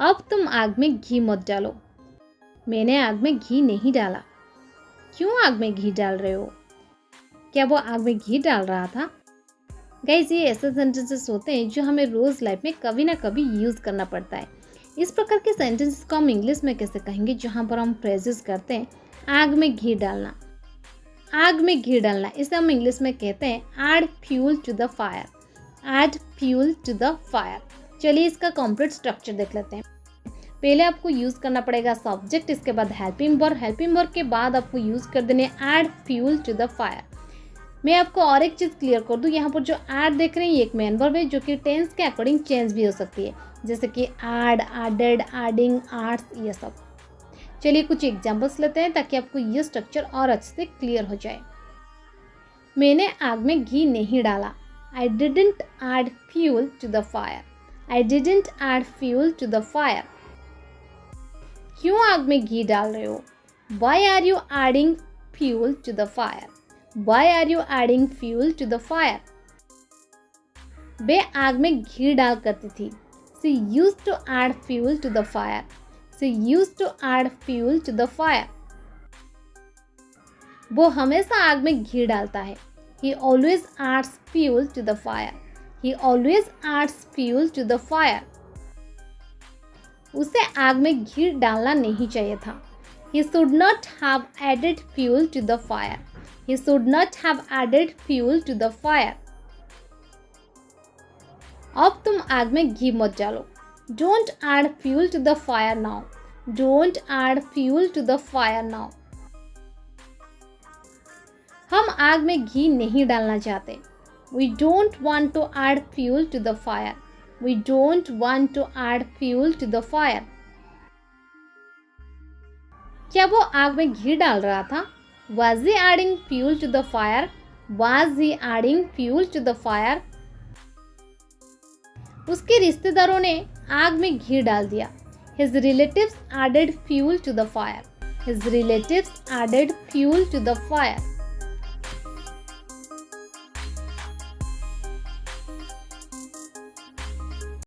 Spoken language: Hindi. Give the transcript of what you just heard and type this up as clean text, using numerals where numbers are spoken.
अब तुम आग में घी मत डालो। मैंने आग में घी नहीं डाला। क्यों आग में घी डाल रहे हो? क्या वो आग में घी डाल रहा था? गाइस, ये ऐसे सेंटेंसेस होते हैं जो हमें रोज लाइफ में कभी ना कभी यूज करना पड़ता है। इस प्रकार के सेंटेंसेस को हम इंग्लिश में कैसे कहेंगे जहाँ पर हम फ्रेजेस करते हैं आग में घी डालना। आग में घी डालना इसे हम इंग्लिश में कहते हैं add fuel to the fire. Add fuel to the fire. चलिए इसका कंप्लीट स्ट्रक्चर देख लेते हैं। पहले आपको यूज़ करना पड़ेगा सब्जेक्ट, इसके बाद हेल्पिंग वर्ब, हेल्पिंग वर्ब के बाद आपको यूज़ कर देने add fuel to the fire. मैं आपको और एक चीज़ क्लियर कर दूं, यहाँ पर जो ऐड देख रहे हैं ये एक मेन वर्ब है जो कि टेंस के अकॉर्डिंग चेंज भी हो सकती है, जैसे कि ऐड, एडेड, एडिंग, एड्स, ये सब। चलिए कुछ एग्जांपल्स लेते हैं ताकि आपको ये स्ट्रक्चर और अच्छे से क्लियर हो जाए। मैंने आग में घी नहीं डाला। I didn't add fuel to the fire. I didn't add fuel to the fire. क्यों आग में घी डाल रहे हो? Why are you adding fuel to the fire? Why are you adding fuel to the fire? वे आग में घी डाल करती थी। She used to add fuel to the fire. She used to add fuel to the fire. वो हमेशा आग में घी डालता है। He always adds fuel to the fire. He always adds fuel to the fire. उसे आग में घी डालना नहीं चाहिए था। He should not have added fuel to the fire. He should not have added fuel to the fire. अब तुम आग में घी मत डालो। Don't add fuel to the fire now. Don't add fuel to the fire now. हम आग में घी नहीं डालना चाहते। We don't want to add fuel to the fire. We don't want to add fuel to the fire. क्या वो आग में घी डाल रहा था? Was he adding fuel to the fire? Was he adding fuel to the fire? उसके रिश्तेदारों ने आग में घी डाल दिया। His relatives added fuel to the fire. His relatives added fuel to the fire.